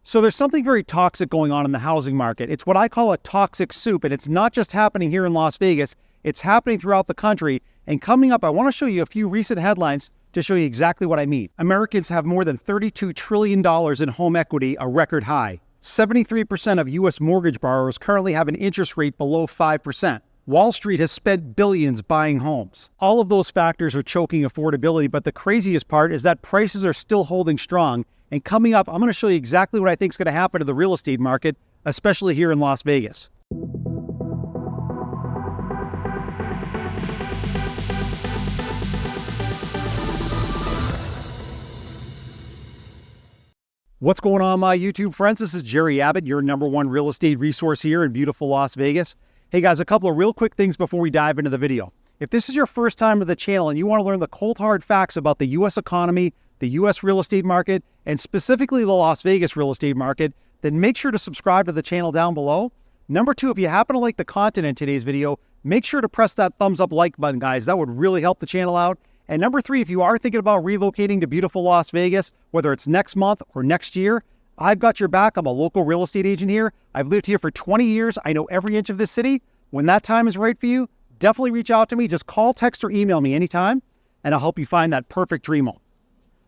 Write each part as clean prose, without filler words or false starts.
So there's something very toxic going on in the housing market. It's what I call a toxic soup, and it's not just happening here in Las Vegas. It's happening throughout the country. And coming up, I want to show you a few recent headlines to show you exactly what I mean. Americans have more than $32 trillion in home equity, a record high. 73% of U.S. mortgage borrowers currently have an interest rate below 5%. Wall Street has spent billions buying homes. All of those factors are choking affordability, but the craziest part is that prices are still holding strong. And coming up, I'm going to show you exactly what I think is going to happen to the real estate market, especially here in Las Vegas. What's going on, my YouTube friends? This is Jerry Abbott, your #1 real estate resource here in beautiful Las Vegas. Hey guys, a couple of real quick things before we dive into the video. If this is your first time to the channel and you want to learn the cold hard facts about the U.S. economy, the U.S. real estate market, and specifically the Las Vegas real estate market, then make sure to subscribe to the channel down below. Number two, if you happen to like the content in today's video, make sure to press that thumbs up like button, guys. That would really help the channel out. And number three, if you are thinking about relocating to beautiful Las Vegas, whether it's next month or next year, I've got your back. I'm a local real estate agent here. I've lived here for 20 years. I know every inch of this city. When that time is right for you, definitely reach out to me. Just call, text, or email me anytime, and I'll help you find that perfect dream home.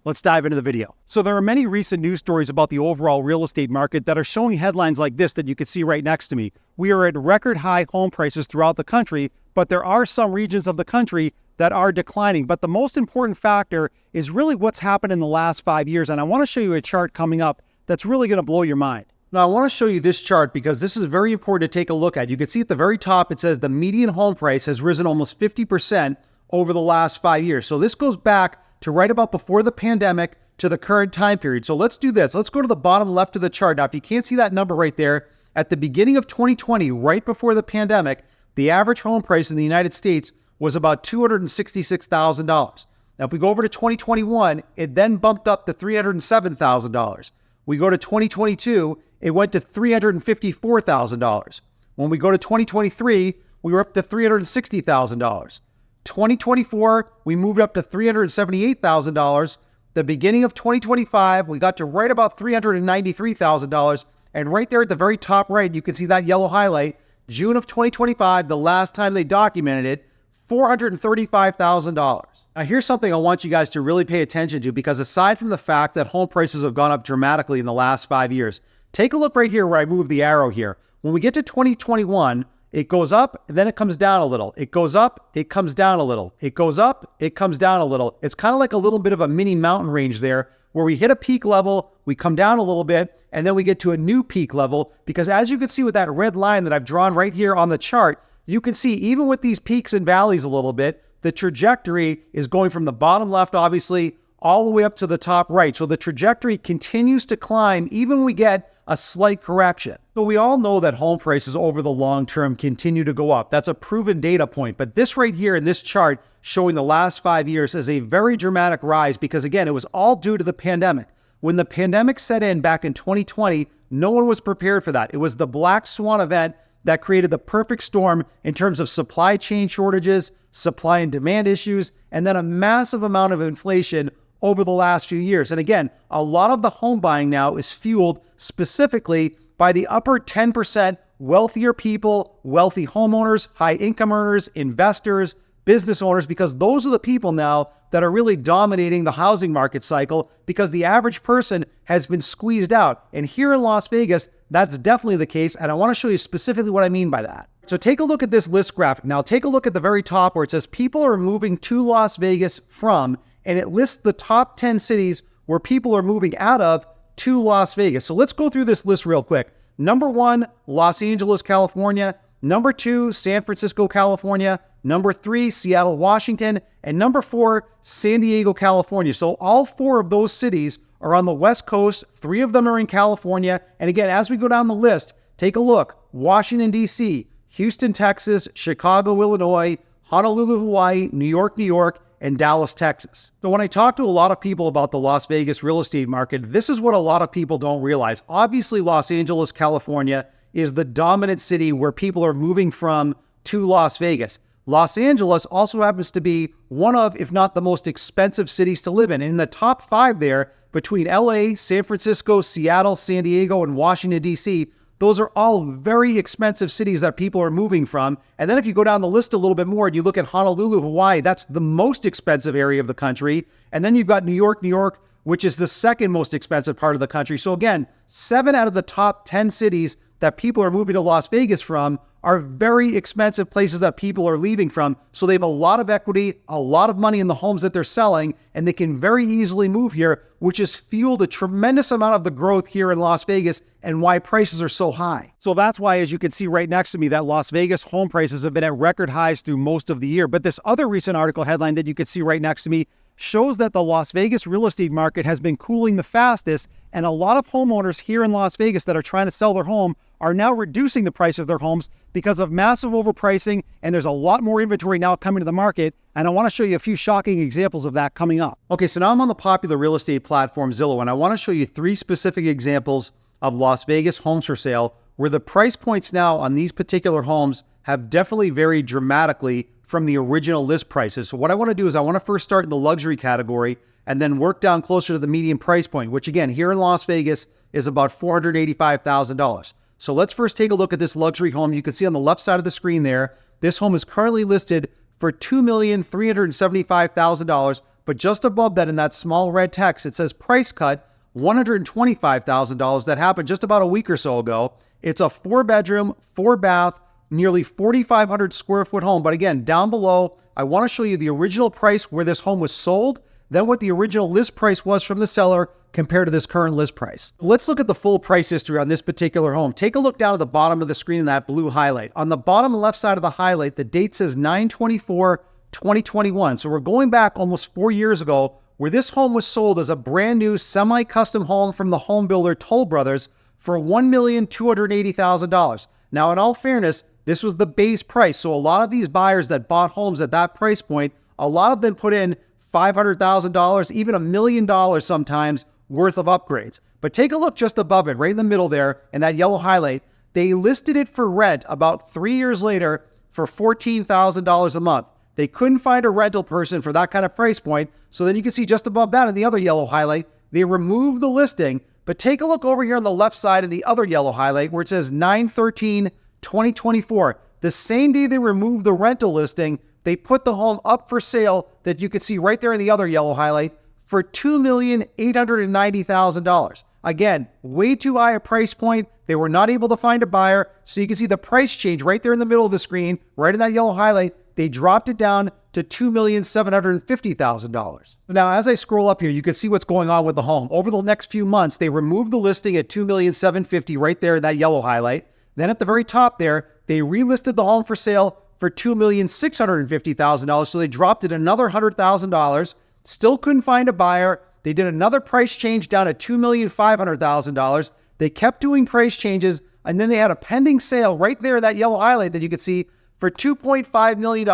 Let's dive into the video. So there are many recent news stories about the overall real estate market that are showing headlines like this that you can see right next to me. We are at record high home prices throughout the country, but there are some regions of the country that are declining. But the most important factor is really what's happened in the last 5 years. And I want to show you a chart coming up that's really going to blow your mind. Now, I want to show you this chart because this is very important to take a look at. You can see at the very top, it says the median home price has risen almost 50% over the last 5 years. So this goes back to right about before the pandemic to the current time period. So let's do this. Let's go to the bottom left of the chart. Now, if you can't see that number right there, at the beginning of 2020, right before the pandemic, the average home price in the United States was about $266,000. Now, if we go over to 2021, it then bumped up to $307,000. We go to 2022, it went to $354,000. When we go to 2023, we were up to $360,000. 2024, we moved up to $378,000. The beginning of 2025, we got to right about $393,000. And right there at the very top right, you can see that yellow highlight. June of 2025, the last time they documented it, $435,000. Now here's something I want you guys to really pay attention to, because aside from the fact that home prices have gone up dramatically in the last 5 years, take a look right here where I move the arrow here. When we get to 2021, it goes up and then it comes down a little. It goes up, it comes down a little. It goes up, it comes down a little. It's kind of like a little bit of a mini mountain range there where we hit a peak level, we come down a little bit, and then we get to a new peak level, because as you can see with that red line that I've drawn right here on the chart, you can see even with these peaks and valleys a little bit, the trajectory is going from the bottom left, obviously, all the way up to the top right. So the trajectory continues to climb even when we get a slight correction. So we all know that home prices over the long term continue to go up. That's a proven data point. But this right here in this chart showing the last 5 years is a very dramatic rise, because again, it was all due to the pandemic. When the pandemic set in back in 2020, no one was prepared for that. It was the black swan event that created the perfect storm in terms of supply chain shortages, supply and demand issues, and then a massive amount of inflation over the last few years. And again, a lot of the home buying now is fueled specifically by the upper 10% wealthier people, wealthy homeowners, high income earners, investors, business owners, because those are the people now that are really dominating the housing market cycle, because the average person has been squeezed out. And here in Las Vegas, that's definitely the case. And I want to show you specifically what I mean by that. So take a look at this list graphic. Now take a look at the very top where it says people are moving to Las Vegas from, and it lists the top 10 cities where people are moving out of to Las Vegas. So let's go through this list real quick. Number 1, Los Angeles, California. Number 2, San Francisco, California. Number 3, Seattle, Washington. And number 4, San Diego, California. So all 4 of those cities are on the West Coast. 3 of them are in California. And again, as we go down the list, take a look. Washington, D.C., Houston, Texas, Chicago, Illinois, Honolulu, Hawaii, New York, and Dallas, Texas. So when I talk to a lot of people about the Las Vegas real estate market, this is what a lot of people don't realize. Obviously, Los Angeles, California is the dominant city where people are moving from to Las Vegas. Los Angeles also happens to be one of, if not the most expensive cities to live in. In the top 5 there, between LA, San Francisco, Seattle, San Diego, and Washington, D.C., those are all very expensive cities that people are moving from. And then if you go down the list a little bit more and you look at Honolulu, Hawaii, that's the most expensive area of the country. And then you've got New York, which is the second most expensive part of the country. So again, 7 out of the top 10 cities that people are moving to Las Vegas from are very expensive places that people are leaving from. So they have a lot of equity, a lot of money in the homes that they're selling, and they can very easily move here, which has fueled a tremendous amount of the growth here in Las Vegas and why prices are so high. So that's why, as you can see right next to me, that Las Vegas home prices have been at record highs through most of the year. But this other recent article headline that you can see right next to me shows that the Las Vegas real estate market has been cooling the fastest, and a lot of homeowners here in Las Vegas that are trying to sell their home are now reducing the price of their homes because of massive overpricing, and there's a lot more inventory now coming to the market, and I want to show you a few shocking examples of that coming up. Okay, so now I'm on the popular real estate platform Zillow, and I want to show you 3 specific examples of Las Vegas homes for sale where the price points now on these particular homes have definitely varied dramatically from the original list prices. So what I want to do is I want to first start in the luxury category and then work down closer to the median price point, which again, here in Las Vegas is about $485,000. So let's first take a look at this luxury home. You can see on the left side of the screen there, this home is currently listed for $2,375,000, but just above that in that small red text, it says price cut $125,000. That happened just about a week or so ago. It's a 4-bedroom, 4-bath, nearly 4,500 square foot home. But again, down below, I want to show you the original price where this home was sold, then what the original list price was from the seller compared to this current list price. Let's look at the full price history on this particular home. Take a look down at the bottom of the screen in that blue highlight. On the bottom left side of the highlight, the date says 9/24/2021. So we're going back almost 4 years ago where this home was sold as a brand new semi-custom home from the home builder Toll Brothers for $1,280,000. Now, in all fairness, this was the base price. So a lot of these buyers that bought homes at that price point, a lot of them put in $500,000, even $1 million sometimes worth of upgrades. But take a look just above it, right in the middle there, in that yellow highlight. They listed it for rent about 3 years later for $14,000 a month. They couldn't find a rental person for that kind of price point. So then you can see just above that in the other yellow highlight, they removed the listing. But take a look over here on the left side in the other yellow highlight where it says 9/13/2024. The same day they removed the rental listing, they put the home up for sale that you can see right there in the other yellow highlight for $2,890,000. Again, way too high a price point. They were not able to find a buyer. So you can see the price change right there in the middle of the screen, right in that yellow highlight. They dropped it down to $2,750,000. Now, as I scroll up here, you can see what's going on with the home. Over the next few months, they removed the listing at $2,750,000 right there in that yellow highlight. Then at the very top there, they relisted the home for sale for $2,650,000. So they dropped it another $100,000. Still couldn't find a buyer. They did another price change down to $2,500,000. They kept doing price changes, and then they had a pending sale right there in that yellow highlight that you can see for $2.5 million.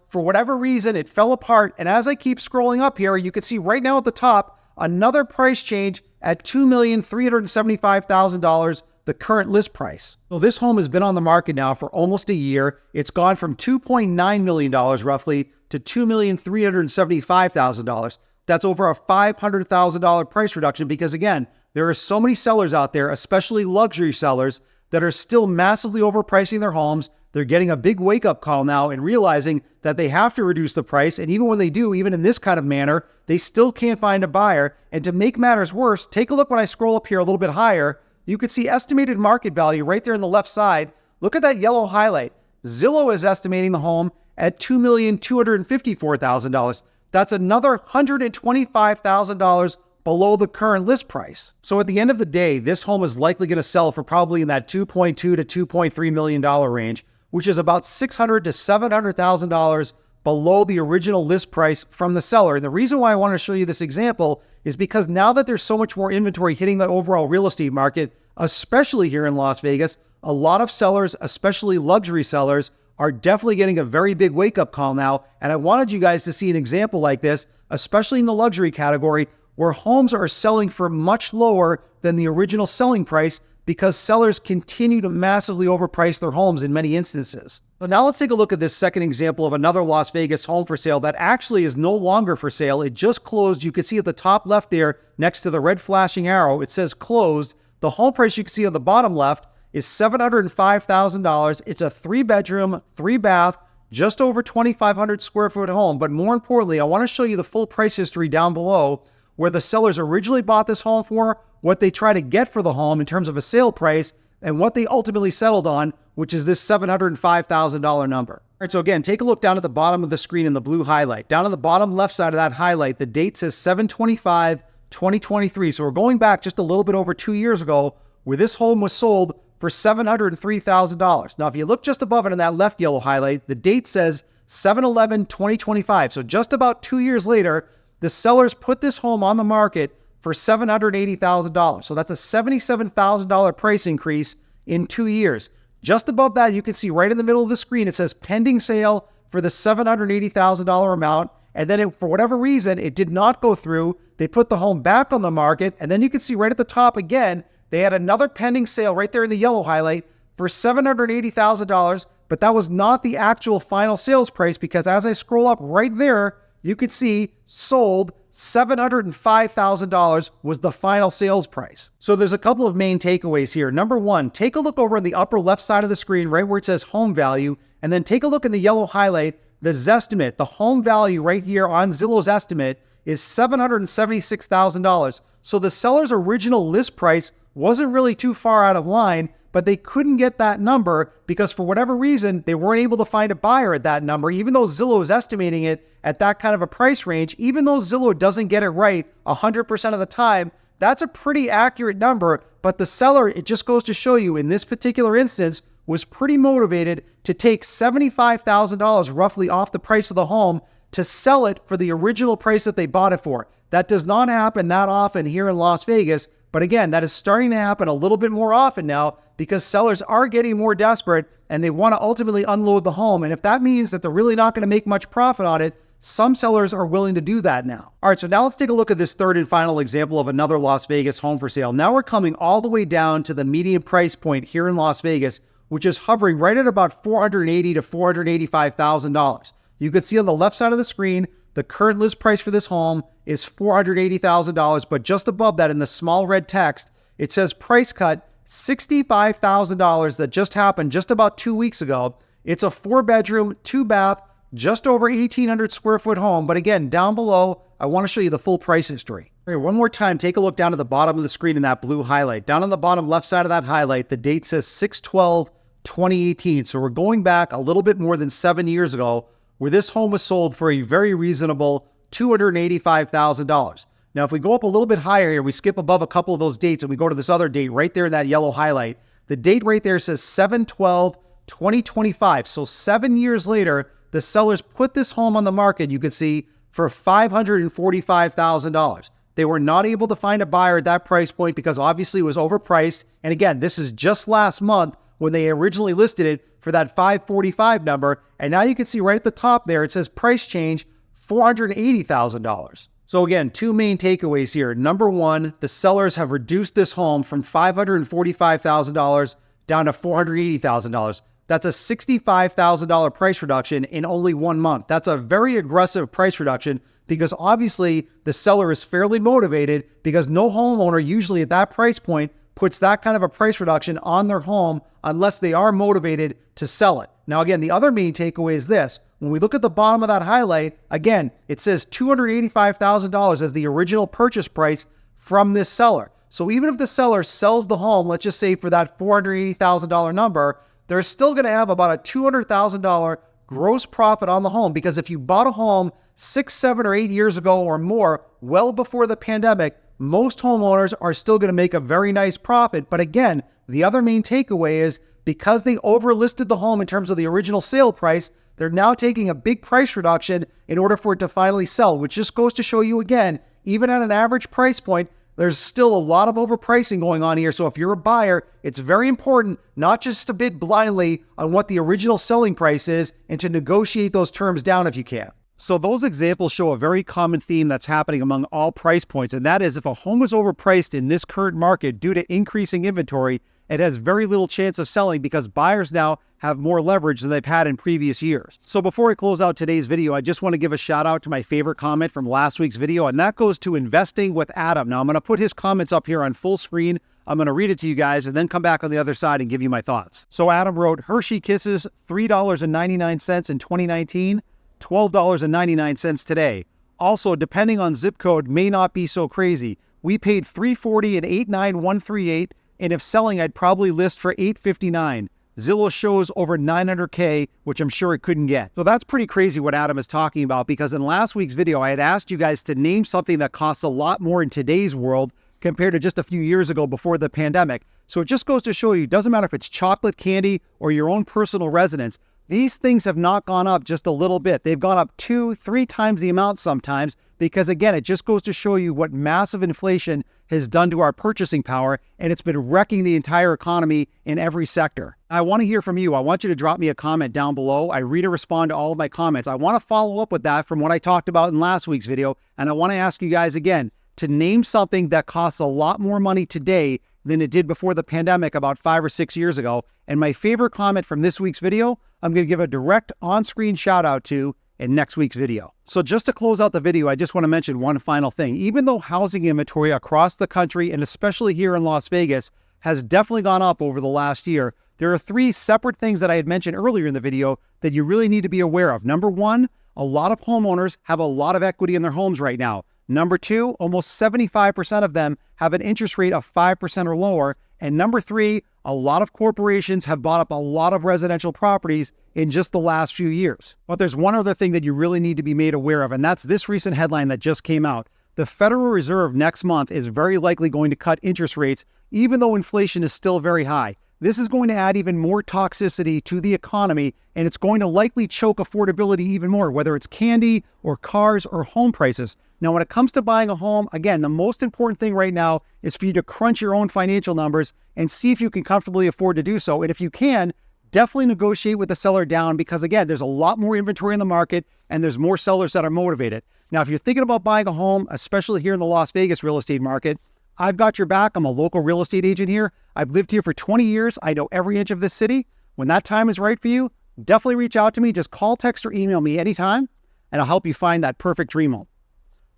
For whatever reason, it fell apart. And as I keep scrolling up here, you can see right now at the top, another price change at $2,375,000, the current list price. So this home has been on the market now for almost a year. It's gone from $2.9 million roughly to $2,375,000. That's over a $500,000 price reduction because again, there are so many sellers out there, especially luxury sellers, that are still massively overpricing their homes. They're getting a big wake-up call now and realizing that they have to reduce the price. And even when they do, even in this kind of manner, they still can't find a buyer. And to make matters worse, take a look when I scroll up here a little bit higher. You can see estimated market value right there on the left side. Look at that yellow highlight. Zillow is estimating the home at $2,254,000. That's another $125,000 below the current list price. So at the end of the day, this home is likely going to sell for probably in that $2.2 to $2.3 million range, which is about $600,000 to $700,000 below the original list price from the seller. And the reason why I want to show you this example is because now that there's so much more inventory hitting the overall real estate market, especially here in Las Vegas, a lot of sellers, especially luxury sellers, are definitely getting a very big wake-up call now. And I wanted you guys to see an example like this, especially in the luxury category, where homes are selling for much lower than the original selling price because sellers continue to massively overprice their homes in many instances. So now let's take a look at this second example of another Las Vegas home for sale that actually is no longer for sale. It just closed. You can see at the top left there, next to the red flashing arrow, it says closed. The home price you can see on the bottom left is $705,000. It's a 3-bedroom, 3-bath, just over 2,500 square foot home. But more importantly, I want to show you the full price history down below, where the sellers originally bought this home for, what they try to get for the home in terms of a sale price, and what they ultimately settled on, which is this $705,000 number. All right, so again, take a look down at the bottom of the screen in the blue highlight. Down on the bottom left side of that highlight, the date says 7/25/2023. So we're going back just a little bit over 2 years ago, where this home was sold for $703,000. Now, if you look just above it in that left yellow highlight, the date says 7/11/2025. So just about 2 years later, the sellers put this home on the market for $780,000. So that's a $77,000 price increase in 2 years. Just above that, you can see right in the middle of the screen, it says pending sale for the $780,000 amount. And then for whatever reason, it did not go through. They put the home back on the market. And then you can see right at the top again, they had another pending sale right there in the yellow highlight for $780,000. But that was not the actual final sales price, because as I scroll up right there, you could see sold $705,000 was the final sales price. So there's a couple of main takeaways here. Number one, take a look over on the upper left side of the screen, right where it says home value, and then take a look in the yellow highlight, the Zestimate. The home value right here on Zillow's estimate is $776,000. So the seller's original list price wasn't really too far out of line, but they couldn't get that number because for whatever reason, they weren't able to find a buyer at that number, even though Zillow is estimating it at that kind of a price range. Even though Zillow doesn't get it right 100% of the time, that's a pretty accurate number. But the seller, it just goes to show you in this particular instance, was pretty motivated to take $75,000 roughly off the price of the home to sell it for the original price that they bought it for. That does not happen that often here in Las Vegas. But again, that is starting to happen a little bit more often now because sellers are getting more desperate and they want to ultimately unload the home. And if that means that they're really not going to make much profit on it, some sellers are willing to do that now. All right, so now let's take a look at this third and final example of another Las Vegas home for sale. Now we're coming all the way down to the median price point here in Las Vegas, which is hovering right at about $480,000 to $485,000. You can see on the left side of the screen, the current list price for this home is $480,000, but just above that in the small red text, it says price cut $65,000 that just happened just about 2 weeks ago. It's a 4-bedroom, 2-bath, just over 1,800 square foot home. But again, down below, I want to show you the full price history. All right, one more time, take a look down at the bottom of the screen in that blue highlight. Down on the bottom left side of that highlight, the date says 6/12/2018. So we're going back a little bit more than 7 years ago, where this home was sold for a very reasonable $285,000. Now, if we go up a little bit higher here, we skip above a couple of those dates and we go to this other date right there in that yellow highlight. The date right there says 7/12/2025. So 7 years later, the sellers put this home on the market, you could see, for $545,000. They were not able to find a buyer at that price point because obviously it was overpriced. And again, this is just last month when they originally listed it for that $545 number. And now you can see right at the top there, it says price change, $480,000. So again, two main takeaways here. Number one, the sellers have reduced this home from $545,000 down to $480,000. That's a $65,000 price reduction in only 1 month. That's a very aggressive price reduction because obviously the seller is fairly motivated because no homeowner usually at that price point puts that kind of a price reduction on their home unless they are motivated to sell it. Now, again, the other main takeaway is this. When we look at the bottom of that highlight, again, it says $285,000 as the original purchase price from this seller. So even if the seller sells the home, let's just say for that $480,000 number, they're still going to have about a $200,000 gross profit on the home, because if you bought a home 6, 7, or 8 years ago or more, well before the pandemic, most homeowners are still going to make a very nice profit. But again, the other main takeaway is because they overlisted the home in terms of the original sale price, they're now taking a big price reduction in order for it to finally sell, which just goes to show you again, even at an average price point, there's still a lot of overpricing going on here. So if you're a buyer, it's very important not just to bid blindly on what the original selling price is and to negotiate those terms down if you can. So those examples show a very common theme that's happening among all price points, and that is if a home is overpriced in this current market due to increasing inventory, it has very little chance of selling because buyers now have more leverage than they've had in previous years. So before I close out today's video, I just want to give a shout out to my favorite comment from last week's video, and that goes to Investing with Adam. Now I'm going to put his comments up here on full screen. I'm going to read it to you guys and then come back on the other side and give you my thoughts. So Adam wrote, Hershey Kisses, $3.99 in 2019, $12.99 today. Also, depending on zip code, may not be so crazy. We paid $340 and 89138, and if selling, I'd probably list for $859. Zillow shows over $900K, which I'm sure it couldn't get. So that's pretty crazy what Adam is talking about, because in last week's video, I had asked you guys to name something that costs a lot more in today's world compared to just a few years ago before the pandemic. So it just goes to show you, it doesn't matter if it's chocolate candy or your own personal residence, these things have not gone up just a little bit. They've gone up 2-3 times the amount sometimes, because again, it just goes to show you what massive inflation has done to our purchasing power, and it's been wrecking the entire economy in every sector. I want to hear from you. I want you to drop me a comment down below. I read and respond to all of my comments. I want to follow up with that from what I talked about in last week's video, and I want to ask you guys again to name something that costs a lot more money today than it did before the pandemic about 5 or 6 years ago. And my favorite comment from this week's video, I'm going to give a direct on-screen shout out to in next week's video. So just to close out the video, I just want to mention one final thing. Even though housing inventory across the country, and especially here in Las Vegas, has definitely gone up over the last year, there are 3 separate things that I had mentioned earlier in the video that you really need to be aware of. Number 1, a lot of homeowners have a lot of equity in their homes right now. Number 2, almost 75% of them have an interest rate of 5% or lower. And number 3, a lot of corporations have bought up a lot of residential properties in just the last few years. But there's one other thing that you really need to be made aware of, and that's this recent headline that just came out. The Federal Reserve next month is very likely going to cut interest rates, even though inflation is still very high. This is going to add even more toxicity to the economy, and it's going to likely choke affordability even more, whether it's candy or cars or home prices. Now, when it comes to buying a home, again, the most important thing right now is for you to crunch your own financial numbers and see if you can comfortably afford to do so. And if you can, definitely negotiate with the seller down, because again, there's a lot more inventory in the market and there's more sellers that are motivated. Now, if you're thinking about buying a home, especially here in the Las Vegas real estate market, I've got your back. I'm a local real estate agent here. I've lived here for 20 years. I know every inch of this city. When that time is right for you, definitely reach out to me. Just call, text, or email me anytime, and I'll help you find that perfect dream home.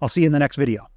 I'll see you in the next video.